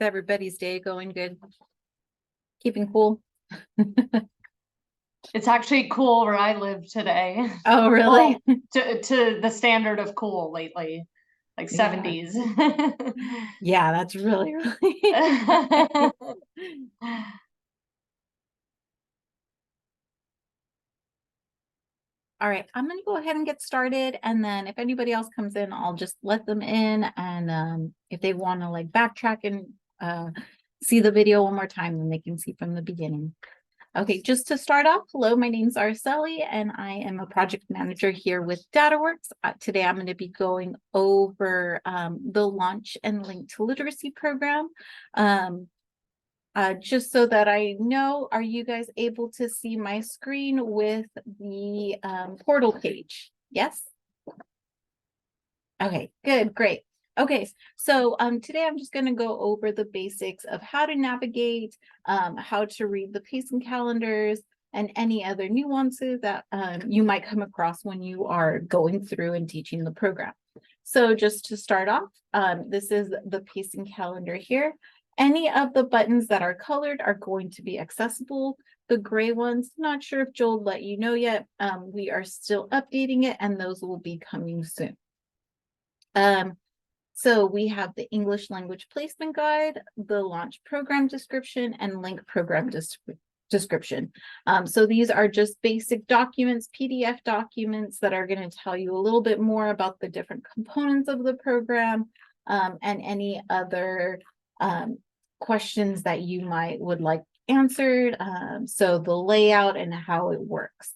Everybody's day going good? Keeping cool? It's actually cool where I live today. Oh, really? Well, to the standard of cool lately, like Yeah. 70s. Yeah, that's really. All right, I'm gonna go ahead and get started, and then if anybody else comes in, I'll just let them in, and if they want to like backtrack and see the video one more time, then they can see from the beginning. Okay, just to start off, hello, my name's Araceli, and I am a project manager here with DataWORKS. Today, I'm going to be going over the Launch and Link to Literacy program. Just so that I know, are you guys able to see my screen with the portal page? Yes? Okay, good, great. Okay, so today I'm just going to go over the basics of how to navigate, how to read the pacing calendars, and any other nuances that you might come across when you are going through and teaching the program. So just to start off, this is the pacing calendar here. Any of the buttons that are colored are going to be accessible. The gray ones, not sure if Joel let you know yet. We are still updating it, and those will be coming soon. So we have the English language placement guide, the launch program description, and link program description. So these are just basic documents, PDF documents that are going to tell you a little bit more about the different components of the program, and any other questions that you would like answered. So the layout and how it works.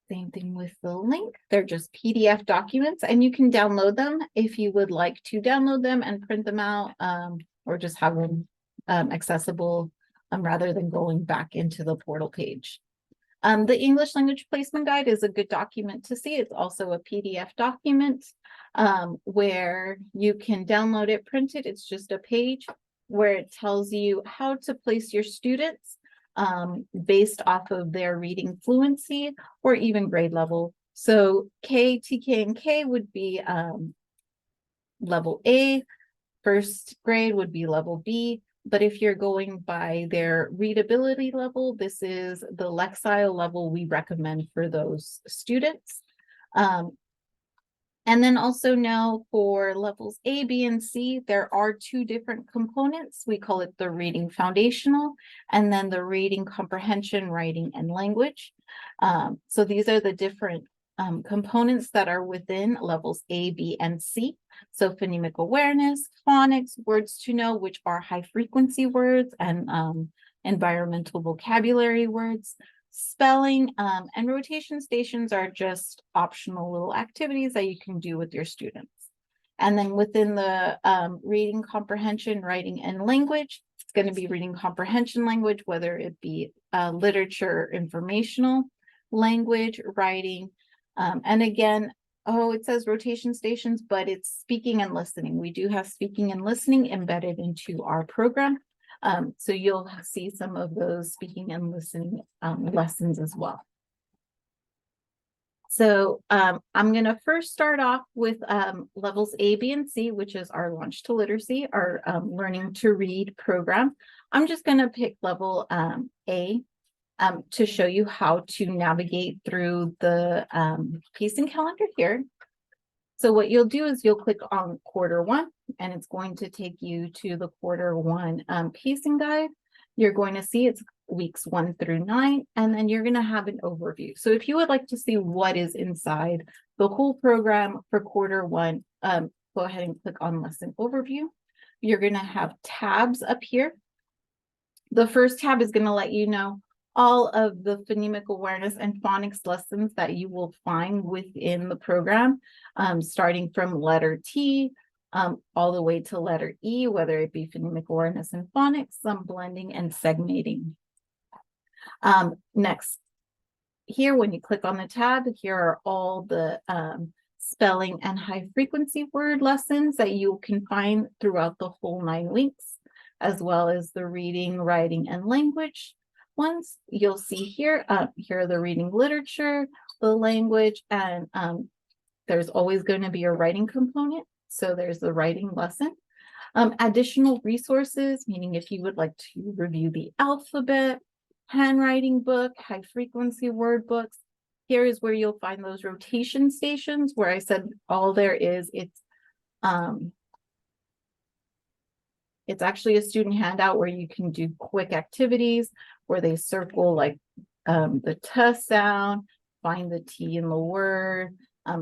Same thing with the link. They're just PDF documents, and you can download them if you would like to download them and print them out, or just have them accessible rather than going back into the portal page. The English language placement guide is a good document to see. It's also a PDF document where you can download it, print it. It's just a page where it tells you how to place your students based off of their reading fluency or even grade level. So K, TK, and K would be level A, first grade would be level B, but if you're going by their readability level, this is the Lexile level we recommend for those students. And then also now for levels A, B, and C, there are two different components. We call it the reading foundational, and then the reading comprehension, writing, and language. So these are the different components that are within levels A, B, and C. So phonemic awareness, phonics, words to know, which are high frequency words, and environmental vocabulary words. Spelling and rotation stations are just optional little activities that you can do with your students. And then within the reading comprehension, writing, and language, it's going to be reading comprehension language, whether it be literature, informational language, writing. And again, it says rotation stations, but it's speaking and listening. We do have speaking and listening embedded into our program. So you'll see some of those speaking and listening lessons as well. So I'm going to first start off with levels A, B, and C, which is our Launch to Literacy, our Learning to Read program. I'm just going to pick level A to show you how to navigate through the pacing calendar here. So what you'll do is you'll click on quarter one, and it's going to take you to the quarter one pacing guide. You're going to see it's weeks 1 through 9, and then you're going to have an overview. So if you would like to see what is inside the whole program for quarter one, go ahead and click on lesson overview. You're going to have tabs up here. The first tab is going to let you know all of the phonemic awareness and phonics lessons that you will find within the program, starting from letter T all the way to letter E, whether it be phonemic awareness and phonics, some blending and segmenting. Next, here when you click on the tab, here are all the spelling and high frequency word lessons that you can find throughout the whole 9 weeks, as well as the reading, writing, and language ones. You'll see here, here are the reading literature, the language, and there's always going to be a writing component. So there's the writing lesson. Additional resources, meaning if you would like to review the alphabet, handwriting book, high frequency word books, here is where you'll find those rotation stations where I said all there is, it's actually a student handout where you can do quick activities where they circle like the t sound, find the T in the word,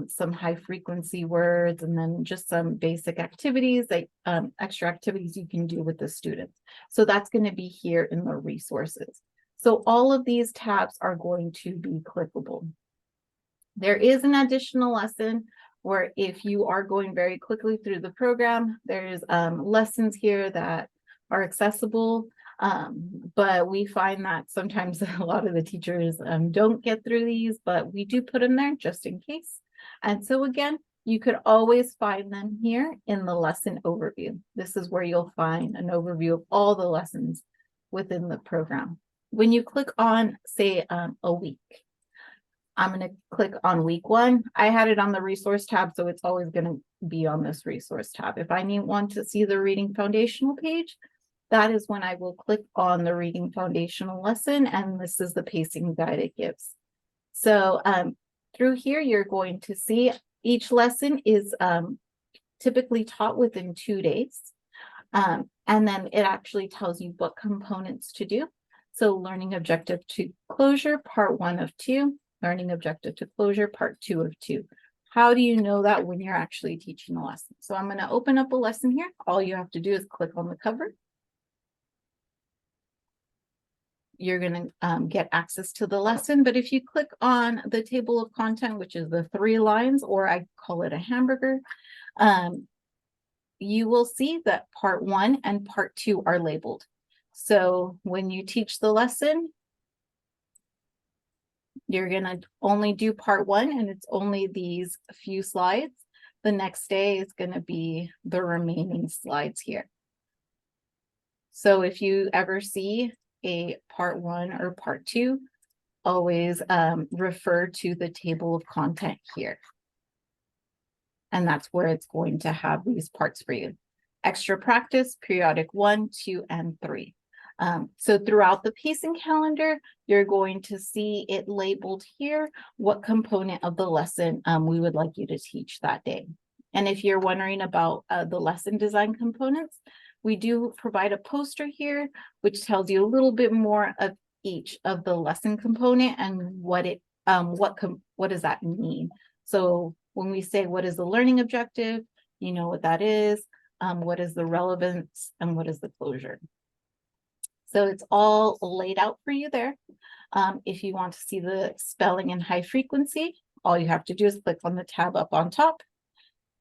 some high frequency words, and then just some basic activities, like extra activities you can do with the students. So that's going to be here in the resources. So all of these tabs are going to be clickable. There is an additional lesson where if you are going very quickly through the program, there's lessons here that are accessible. But we find that sometimes a lot of the teachers don't get through these, but we do put them there just in case. And so again, you could always find them here in the lesson overview. This is where you'll find an overview of all the lessons within the program. When you click on, say, a week, I'm going to click on week 1. I had it on the resource tab, so it's always going to be on this resource tab. If I want to see the reading foundational page, that is when I will click on the reading foundational lesson, and this is the pacing guide it gives. So through here, you're going to see each lesson is typically taught within 2 days. And then it actually tells you what components to do. So learning objective to closure, part 1 of 2. Learning objective to closure, part 2 of 2. How do you know that when you're actually teaching a lesson? So I'm going to open up a lesson here. All you have to do is click on the cover. You're going to get access to the lesson. But if you click on the table of content, which is the 3 lines, or I call it a hamburger, you will see that part 1 and part 2 are labeled. So when you teach the lesson, you're going to only do part 1, and it's only these few slides. The next day is going to be the remaining slides here. So if you ever see a part 1 or part 2, always refer to the table of content here. And that's where it's going to have these parts for you. Extra practice, periodic 1, 2, and 3. So throughout the pacing calendar, you're going to see it labeled here what component of the lesson we would like you to teach that day. And if you're wondering about the lesson design components, we do provide a poster here, which tells you a little bit more of each of the lesson component and what it what does that mean. So when we say what is the learning objective, you know what that is, what is the relevance, and what is the closure. So it's all laid out for you there. If you want to see the spelling and high frequency, all you have to do is click on the tab up on top.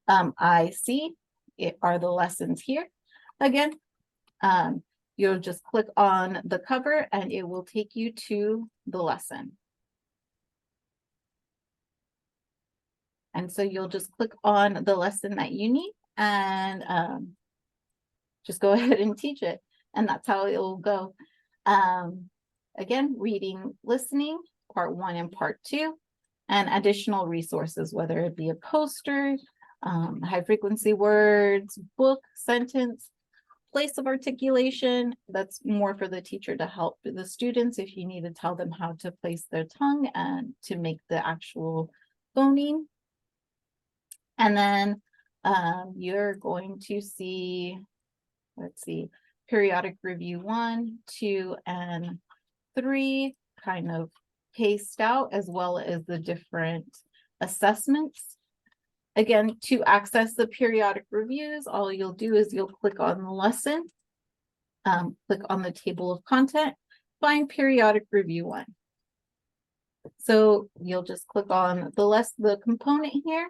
I see it are the lessons here. Again, you'll just click on the cover and it will take you to the lesson. And so you'll just click on the lesson that you need and just go ahead and teach it. And that's how it will go. Again, reading, listening, part 1 and part 2, and additional resources, whether it be a poster, high frequency words, book, sentence, place of articulation. That's more for the teacher to help the students if you need to tell them how to place their tongue and to make the actual phoneme. And then you're going to see, let's see, periodic review 1, 2, and 3 kind of paced out, as well as the different assessments. Again, to access the periodic reviews, all you'll do is you'll click on the lesson, click on the table of content, find periodic review 1. So you'll just click on the component here,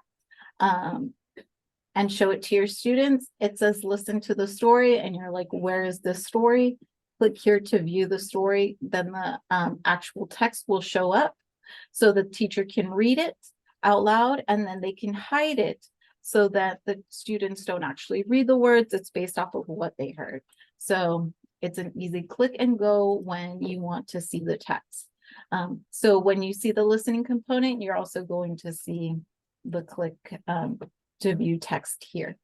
and show it to your students. It says listen to the story, and you're like, where is this story? Click here to view the story. Then the actual text will show up so the teacher can read it out loud, and then they can hide it so that the students don't actually read the words. It's based off of what they heard. So it's an easy click and go when you want to see the text. So when you see the listening component, you're also going to see the click to view text here.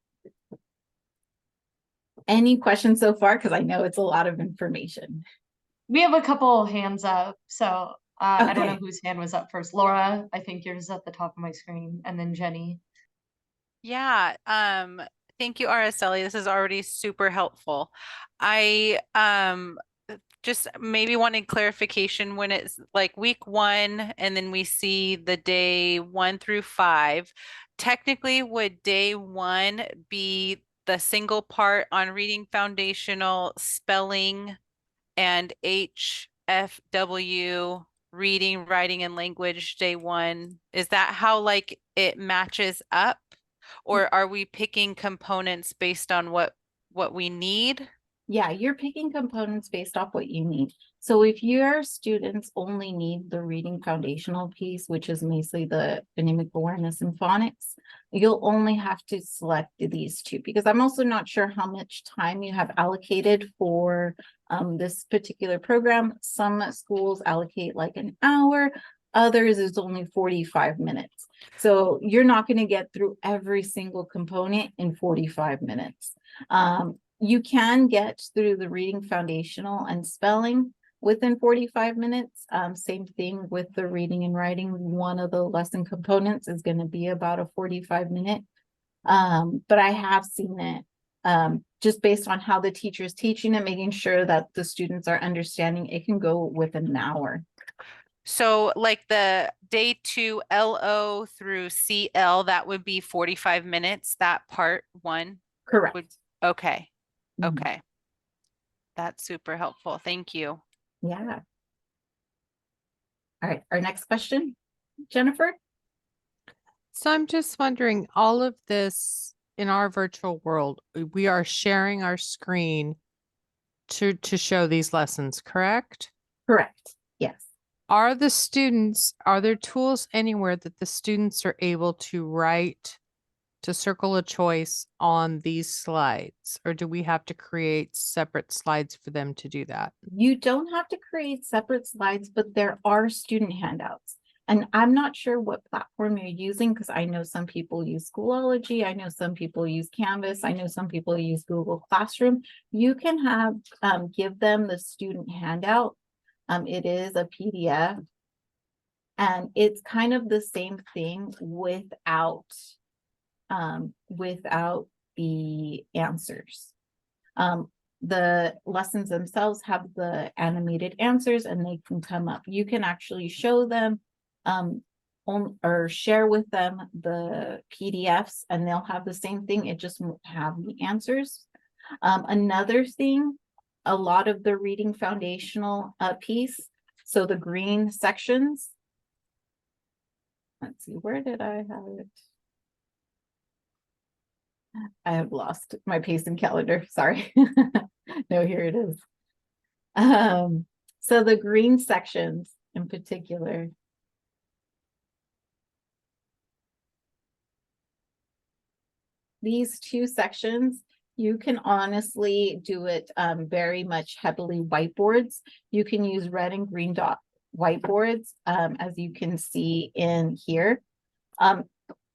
Any questions so far? Because I know it's a lot of information. We have a couple hands up, so I don't know Okay. whose hand was up first. Laura, I think yours is at the top of my screen, and then Jenny. Yeah, thank you, Araceli. This is already super helpful. I just maybe wanted clarification when it's like week 1 and then we see the day 1 through 5. Technically, would day 1 be the single part on reading foundational, spelling, and HFW, reading, writing, and language day 1? Is that how like it matches up? Or are we picking components based on what we need? Yeah, you're picking components based off what you need. So if your students only need the reading foundational piece, which is mostly the phonemic awareness and phonics, you'll only have to select these two, because I'm also not sure how much time you have allocated for this particular program. Some schools allocate like an hour, others is only 45 minutes. So you're not going to get through every single component in 45 minutes. You can get through the reading foundational and spelling within 45 minutes. Same thing with the reading and writing. One of the lesson components is going to be about a 45-minute. But I have seen it just based on how the teacher is teaching it, making sure that the students are understanding, it can go within an hour. So like the day 2 LO through CL, that would be 45 minutes, that part 1 Correct. would, okay. Mhm. Okay. That's super helpful. Thank you. Yeah. All right, our next question, Jennifer. So I'm just wondering, all of this in our virtual world, we are sharing our screen to show these lessons, correct? Correct. Yes. Are there tools anywhere that the students are able to write, to circle a choice on these slides? Or do we have to create separate slides for them to do that? You don't have to create separate slides, but there are student handouts. And I'm not sure what platform you're using, because I know some people use Schoology. I know some people use Canvas. I know some people use Google Classroom. You can have give them the student handout. It is a PDF. And it's kind of the same thing without the answers. The lessons themselves have the animated answers and they can come up. You can actually show them or share with them the PDFs and they'll have the same thing. It just won't have the answers. Another thing, a lot of the reading foundational piece, so the green sections. Let's see, where did I have it? I have lost my pacing calendar, sorry. No, here it is. So the green sections in particular. These two sections, you can honestly do it very much heavily whiteboards. You can use red and green dot whiteboards, as you can see in here.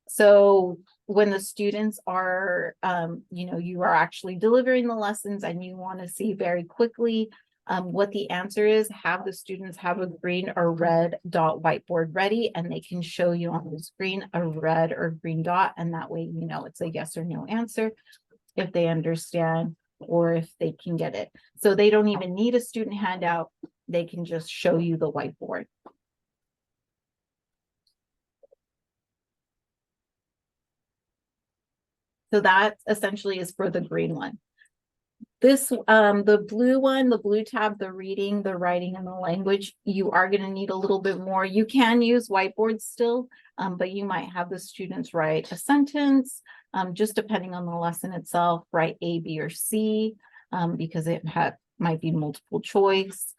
So when the students are, you are actually delivering the lessons and you want to see very quickly what the answer is, have the students have a green or red dot whiteboard ready and they can show you on the screen a red or green dot, and that way you know it's a yes or no answer if they understand or if they can get it. So they don't even need a student handout, they can just show you the whiteboard. So that essentially is for the green one. This, the blue one, the blue tab, the reading, the writing, and the language, you are going to need a little bit more. You can use whiteboards still, but you might have the students write a sentence, just depending on the lesson itself, write A, B, or C, because it might be multiple choice,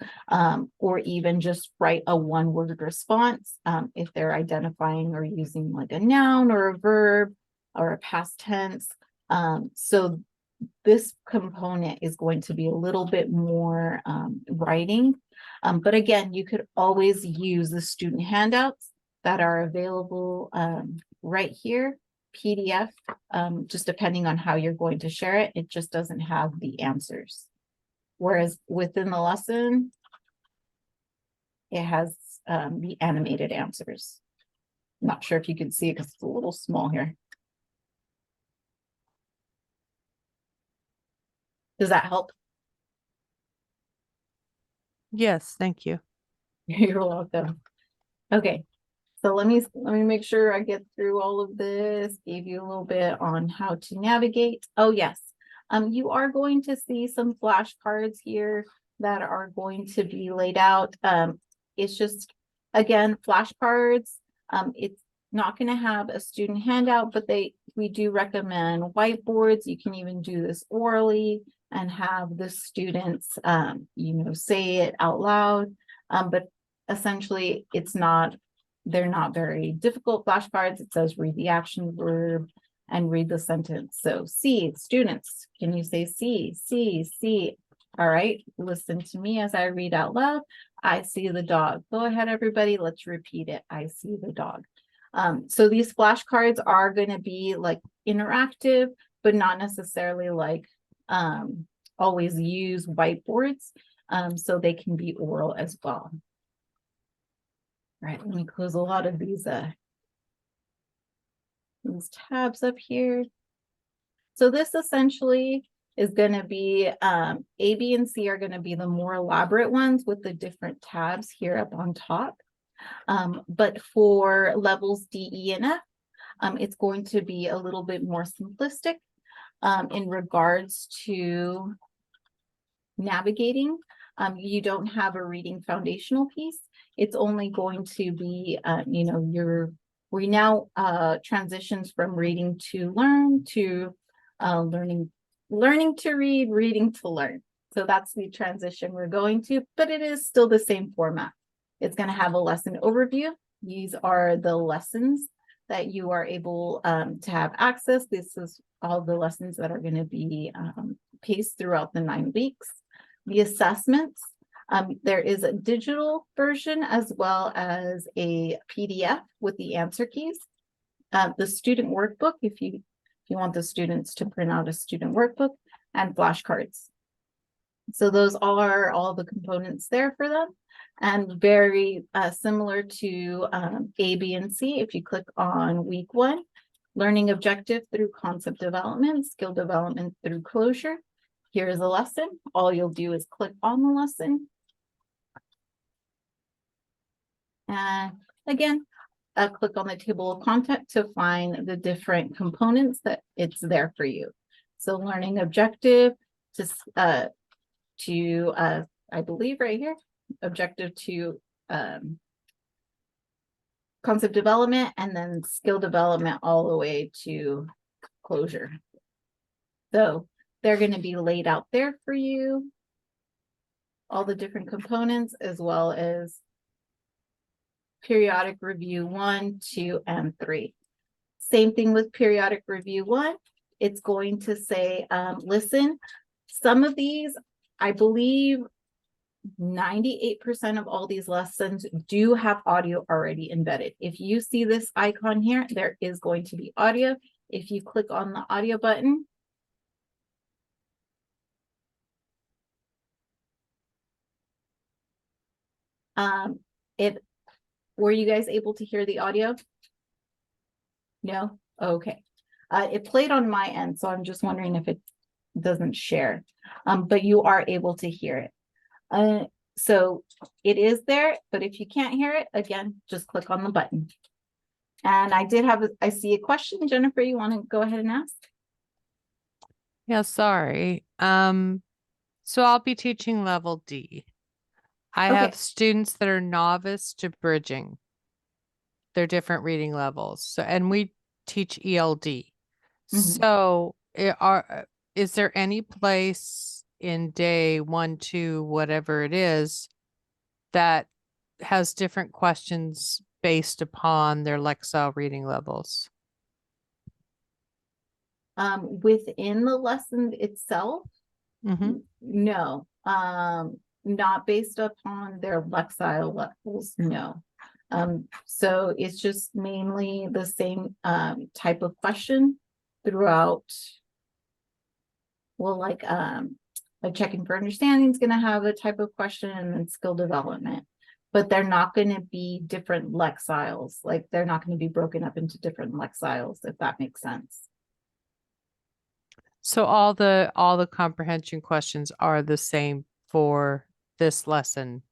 or even just write a one-word response if they're identifying or using like a noun or a verb or a past tense. So this component is going to be a little bit more writing. But again, you could always use the student handouts that are available right here, PDF, just depending on how you're going to share it, it just doesn't have the answers. Whereas within the lesson, it has the animated answers. Not sure if you can see it because it's a little small here. Does that help? Yes, thank you. You're welcome. Okay, so let me make sure I get through all of this. Gave you a little bit on how to navigate. Oh yes, you are going to see some flashcards here that are going to be laid out. It's just again flashcards. It's not going to have a student handout, but we do recommend whiteboards. You can even do this orally and have the students, say it out loud. But essentially, they're not very difficult flashcards. It says read the action verb and read the sentence. So see, students, can you say see? All right, listen to me as I read out loud. I see the dog. Go ahead, everybody. Let's repeat it. I see the dog. So these flashcards are going to be like interactive, but not necessarily like always use whiteboards. So they can be oral as well. All right, let me close a lot of these tabs up here. So this essentially is going to be A, B, and C are going to be the more elaborate ones with the different tabs here up on top. But for levels D, E, and F, it's going to be a little bit more simplistic in regards to navigating. You don't have a reading foundational piece. It's only going to be, we now transitions from reading to learn to learning to read, reading to learn. So that's the transition we're going to, but it is still the same format. It's going to have a lesson overview. These are the lessons that you are able to have access. This is all the lessons that are going to be paced throughout the 9 weeks. The assessments, there is a digital version as well as a PDF with the answer keys. The student workbook, if you want the students to print out a student workbook, and flashcards. So those are all the components there for them, and very similar to A, B, and C. If you click on week 1, learning objective through concept development, skill development through closure. Here is a lesson. All you'll do is click on the lesson. And again, click on the table of content to find the different components that it's there for you. So learning objective I believe right here, objective to concept development, and then skill development all the way to closure. So they're going to be laid out there for you, all the different components, as well as periodic review 1, 2, and 3. Same thing with periodic review 1. It's going to say, listen, some of these, I believe 98% of all these lessons do have audio already embedded. If you see this icon here, there is going to be audio. If you click on the audio button, were you guys able to hear the audio? No? Okay. It played on my end, so I'm just wondering if it doesn't share, but you are able to hear it. So it is there, but if you can't hear it, again, just click on the button. And I see a question. Jennifer, you want to go ahead and ask? Yeah, sorry. So I'll be teaching level D. I Okay. have students that are novice to bridging. They're different reading levels. So, and we teach ELD. Mhm. So is there any place in day 1, 2, whatever it is, that has different questions based upon their Lexile reading levels? Within the lesson itself, Mm-hmm. no, not based upon their Lexile levels, no. So it's just mainly the same type of question throughout. Well, like checking for understanding is going to have a type of question, and then skill development, but they're not going to be different lexiles. Like they're not going to be broken up into different lexiles, if that makes sense. So all the comprehension questions are the same for this lesson,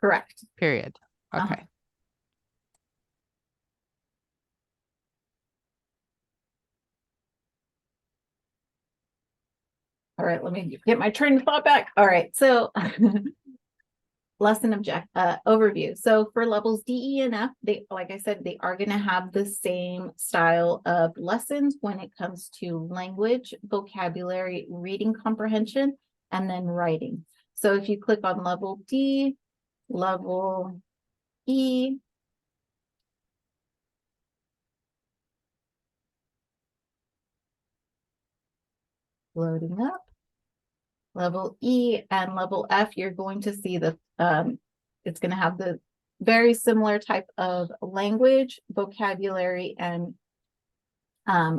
Correct. period. Uh-huh. Okay. All right, let me get my train of thought back. All right, so lesson overview. So for levels D, E, and F, they, like I said, they are going to have the same style of lessons when it comes to language, vocabulary, reading comprehension, and then writing. So if you click on level D, level E, loading up, level E and level F, you're going to see the it's going to have the very similar type of language, vocabulary, and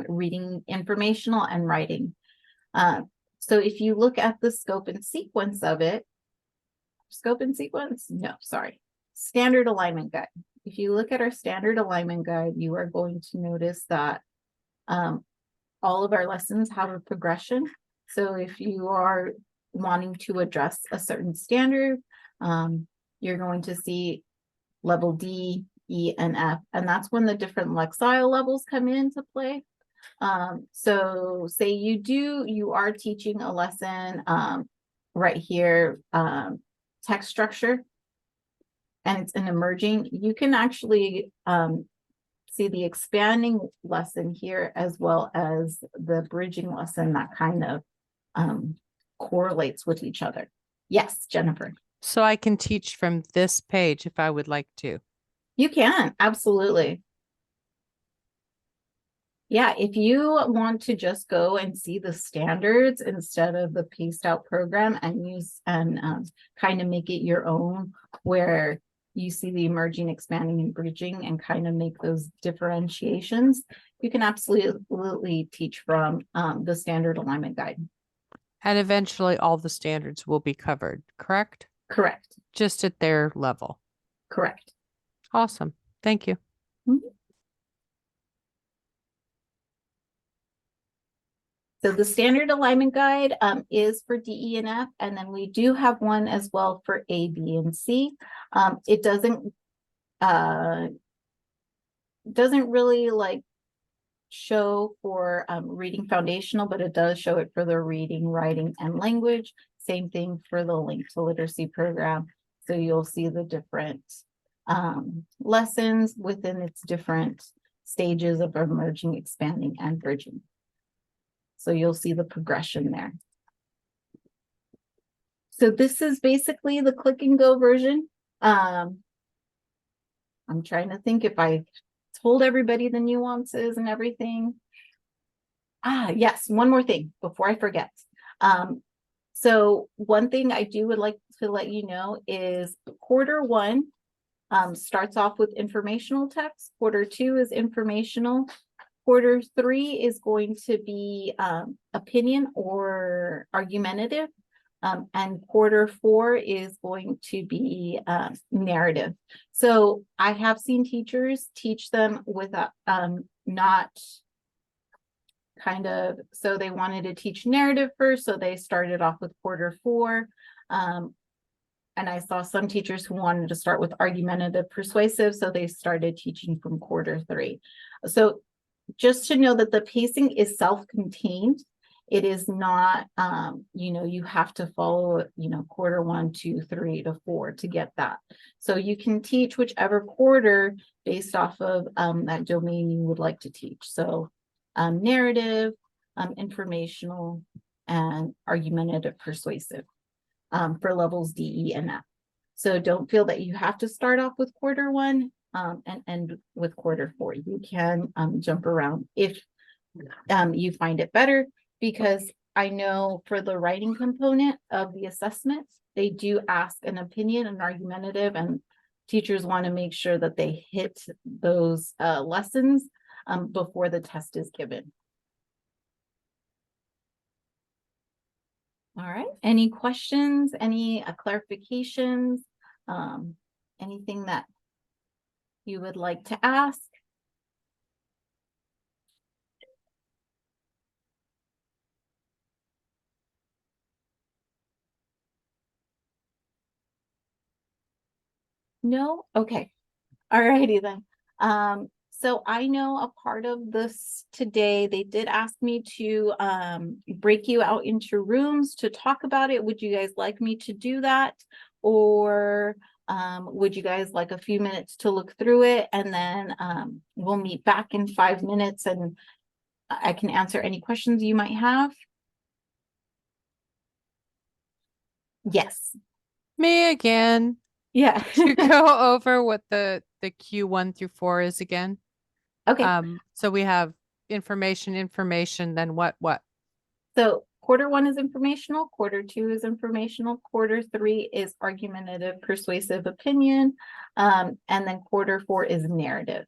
reading informational and writing. So if you look at the scope and sequence of it, standard alignment guide. If you look at our standard alignment guide, you are going to notice that all of our lessons have a progression. So if you are wanting to address a certain standard, you're going to see level D, E, and F, and that's when the different lexile levels come into play. So say you are teaching a lesson right here, text structure, and it's an emerging, you can actually see the expanding lesson here as well as the bridging lesson that kind of correlates with each other. Yes, Jennifer. So I can teach from this page if I would like to. You can, absolutely. Yeah, if you want to just go and see the standards instead of the paced out program and use and kind of make it your own, where you see the emerging, expanding, and bridging and kind of make those differentiations, you can absolutely teach from the standard alignment guide. And eventually all the standards will be covered, correct? Correct. Just at their level. Correct. Awesome. Thank you. So the standard alignment guide is for D, E, and F, and then we do have one as well for A, B, and C. It doesn't really like show for reading foundational, but it does show it for the reading, writing, and language. Same thing for the link to literacy program. So you'll see the different lessons within its different stages of emerging, expanding, and bridging. So you'll see the progression there. So this is basically the click and go version. I'm trying to think if I told everybody the nuances and everything. Yes, one more thing before I forget. So one thing I would like to let you know is quarter one starts off with informational text. Quarter two is informational. Quarter three is going to be opinion or argumentative. And quarter four is going to be narrative. So I have seen teachers teach them with not kind of, so they wanted to teach narrative first, so they started off with quarter four. And I saw some teachers who wanted to start with argumentative persuasive, so they started teaching from quarter three. So just to know that the pacing is self-contained. It is not, you have to follow, quarter 1, 2, 3 to 4 to get that. So you can teach whichever quarter based off of that domain you would like to teach. So narrative, informational, and argumentative persuasive for levels D, E, and F. So don't feel that you have to start off with quarter 1 and end with quarter 4. You can jump around if you find it better, because I know for the writing component of the assessment, they do ask an opinion, an argumentative, and teachers want to make sure that they hit those lessons before the test is given. All right, any questions, any clarifications, anything that you would like to ask? No? Okay. All righty then. So I know a part of this today, they did ask me to break you out into rooms to talk about it. Would you guys like me to do that? Or would you guys like a few minutes to look through it, and then we'll meet back in 5 minutes and I can answer any questions you might have? Yes. Me again. Yeah. To go over what the Q1 through 4 is again. Okay. So we have information, then what? So Q1 is informational, Q2 is informational, Q3 is argumentative, persuasive opinion, and then Q4 is narrative.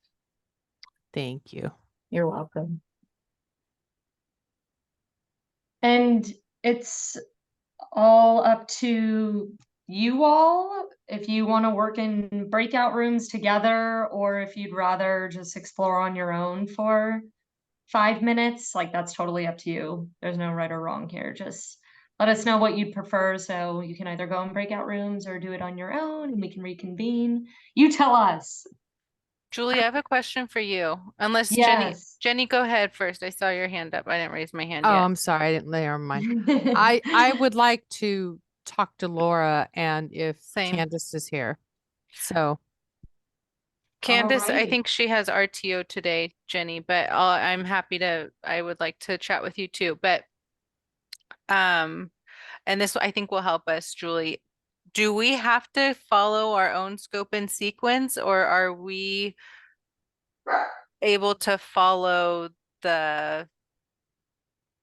Thank you. You're welcome. And it's all up to you all if you want to work in breakout rooms together, or if you'd rather just explore on your own for 5 minutes. Like, that's totally up to you. There's no right or wrong here. Just let us know what you'd prefer, so you can either go in breakout rooms or do it on your own and we can reconvene. You tell us. Julie, I have a question for you. Unless Yes. Jenny, go ahead first. I saw your hand up. I didn't raise my hand Oh, yet. I'm sorry, I didn't lay on mine. I would like to talk to Laura, and if Same. Candace is here. So Candace, I Alrighty. think she has RTO today, Jenny, but I would like to chat with you too. But and this I think will help us, Julie. Do we have to follow our own scope and sequence, or are we able to follow the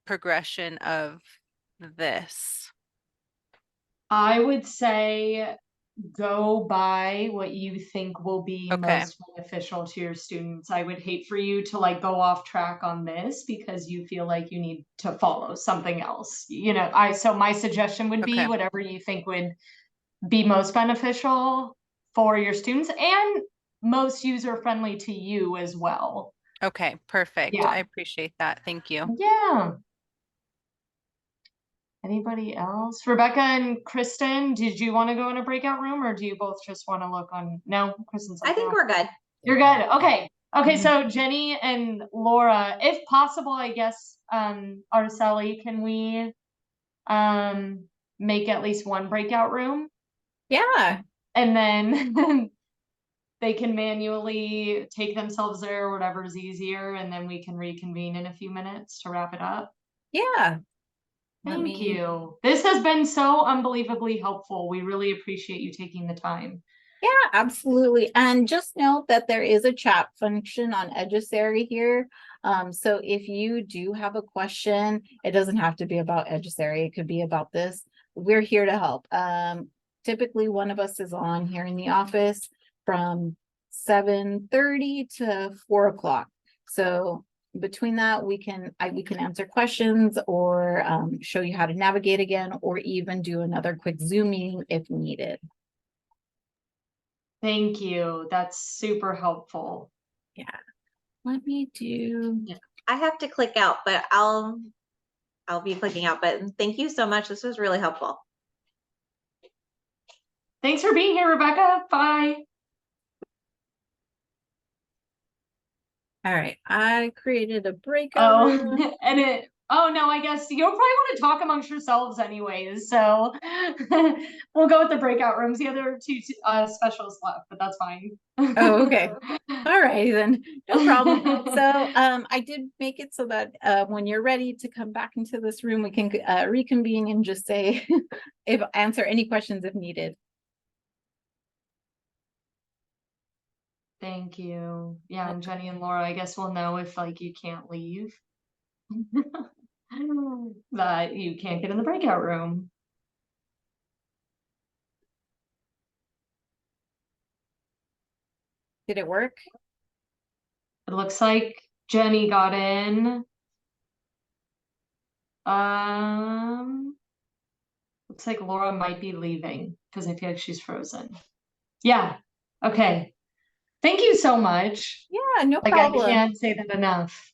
progression of this? I would say go by what you think will be Okay. most beneficial to your students. I would hate for you to like go off track on this because you feel like you need to follow something else. So my suggestion would be Okay. whatever you think would be most beneficial for your students and most user friendly to you as well. Okay, perfect. Yeah. I appreciate that. Thank you. Yeah. Anybody else? Rebecca and Kristen, did you want to go in a breakout room, or do you both just want to look on? No, Kristen's I like, think no. we're good. You're good. Okay. Okay, Mhm. so Jenny and Laura, if possible, I guess, Araceli, can we make at least one breakout room? Yeah. And then they can manually take themselves there, whatever's easier, and then we can reconvene in a few minutes to wrap it up. Yeah. Thank you. This has been so unbelievably helpful. We really appreciate you taking the time. Yeah, absolutely. And just note that there is a chat function on Edusary here. So if you do have a question, it doesn't have to be about Edusary. It could be about this. We're here to help. Typically one of us is on here in the office from 7:30 to 4 o'clock. So between that, we can answer questions or show you how to navigate again, or even do another quick Zoom meeting if needed. Thank you. That's super helpful. Yeah. Let me do. I have to click out, but I'll be clicking out. But thank you so much. This was really helpful. Thanks for being here, Rebecca. Bye. All right. I created a breakout room. And no, I guess you'll probably want to talk amongst yourselves anyways. So we'll go with the breakout rooms. The other two specials left, but that's fine. Oh, okay. All right, then no problem. So I did make it so that when you're ready to come back into this room, we can reconvene and just say answer any questions if needed. Thank you. Yeah, and Jenny and Laura, I guess we'll know if like you can't leave. That you can't get in the breakout room. Did it work? It looks like Jenny got in. Looks like Laura might be leaving because I feel like she's frozen. Yeah. Okay. Thank you so much. Yeah, no Like, I problem. can't say that enough.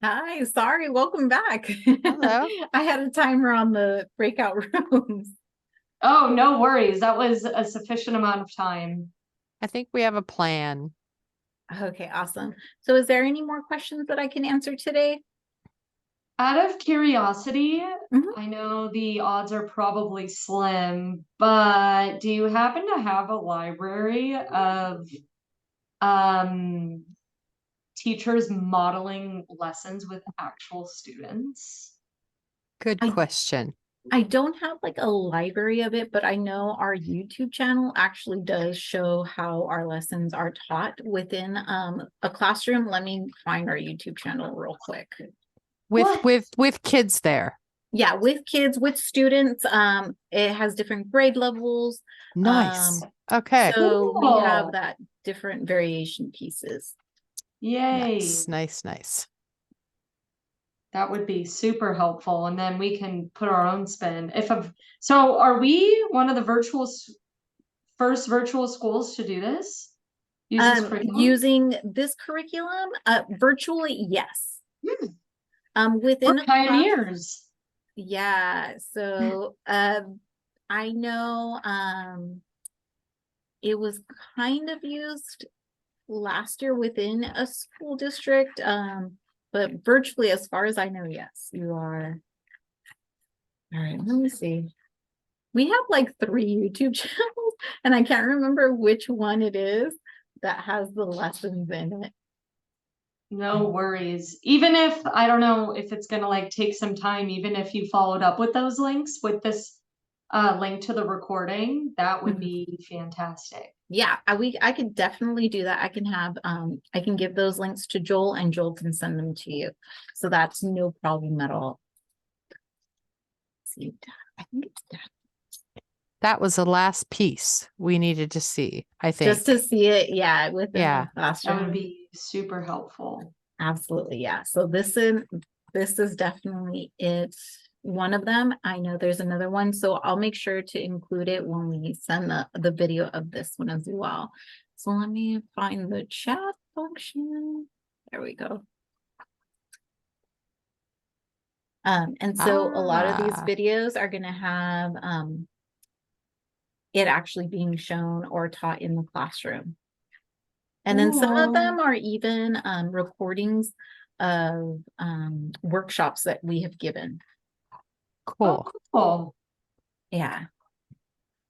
Hi, sorry, welcome back. Hello. I had a timer on the breakout rooms. Oh, no worries. That was a sufficient amount of time. I think we have a plan. Okay, awesome. So is there any more questions that I can answer today? Out of curiosity, Mhm. I know the odds are probably slim, but do you happen to have a library of teachers modeling lessons with actual students? Good I- question. I don't have like a library of it, but I know our YouTube channel actually does show how our lessons are taught within a classroom. Let me find our YouTube channel real quick. What? With kids there. Yeah, with kids, with students, it has different grade levels. Nice. Okay. So we Cool. have that different variation pieces. Yay. Nice. That would be super helpful. And then we can put our own spin. So are we one of the first virtual schools to do this? Use this curriculum? Using this curriculum, virtually, yes. Within We're a class, pioneers. yeah. So I know it was kind of used last year within a school district, but virtually, as far as I know, yes, you are. All right, let me see. We have like 3 YouTube channels, and I can't remember which one it is that has the lessons in it. No worries. Even if, I don't know if it's gonna like take some time, even if you followed up with those links with this link to the recording, that would Mhm. be fantastic. Yeah, I could definitely do that. I can have I can give those links to Joel, and Joel can send them to you. So that's no problem at all. Let's see, I think it's that. That was the last piece we needed to see, I think. Just to see it, yeah, within Yeah. the classroom. That would be super helpful. Absolutely, yeah. So this is definitely it. One of them. I know there's another one, so I'll make sure to include it when we send the video of this one as well. So let me find the chat function. There we go. And so a lot of these Ah. videos are going to have it actually being shown or taught in the classroom. And then some of them are even recordings of workshops that we have given. Cool. Oh, cool. Yeah.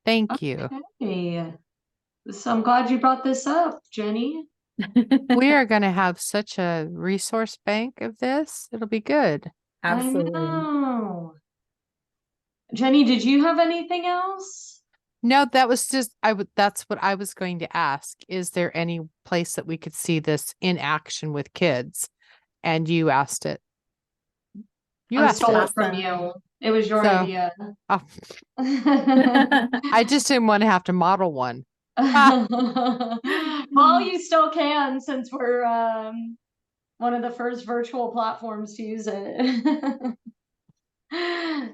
Thank you. Okay. So I'm glad you brought this up, Jenny. We are going to have such a resource bank of this. It'll be good. Absolutely. I know. Jenny, did you have anything else? No, that was just that's what I was going to ask. Is there any place that we could see this in action with kids? And you asked it. You I asked stole it. it from you. It was your So- idea. Oh, I just didn't want to have to model one. Well, you still can since we're one of the first virtual platforms to use it.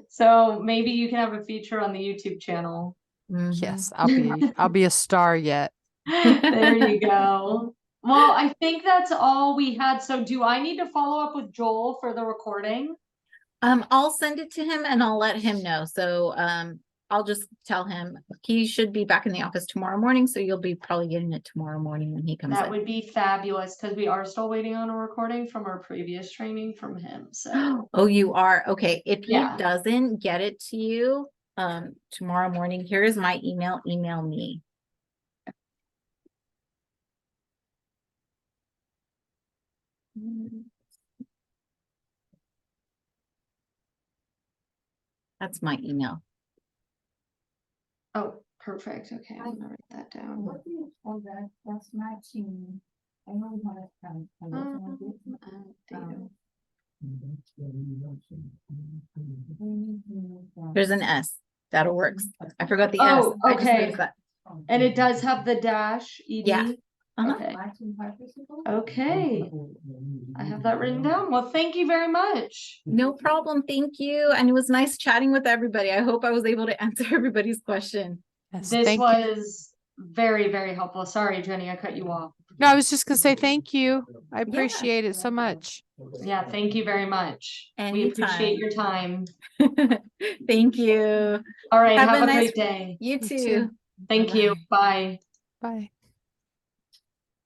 So maybe you can have a feature on the YouTube channel. Mhm. Yes, I'll be a star yet. There you go. Well, I think that's all we had. So do I need to follow up with Joel for the recording? I'll send it to him and I'll let him know. So I'll just tell him he should be back in the office tomorrow morning. So you'll be probably getting it tomorrow morning when he comes That in. would be fabulous because we are still waiting on a recording from our previous training from him. So Oh, you are? Okay. If he Yeah. doesn't get it to you tomorrow morning, here is my email. Email me. That's my email. oh, perfect. Okay, I'm gonna write that down. That's my team. I know There's an S. DataWORKS. I forgot the S. Oh, I just okay. noticed that. And it does have the dash ed. Yeah. Uh-huh. Okay. Okay. I have that written down. Well, thank you very much. No problem. Thank you. And it was nice chatting with everybody. I hope I was able to answer everybody's question. Yes, This thank you. was very, very helpful. Sorry, Jenny, I cut you off. No, I was just gonna say thank you. I appreciate it so much. Yeah, thank you very much. We appreciate Anytime. your time. Thank you. All right, Have have a a nice- great day. You You too. too. Thank you. Bye. Bye.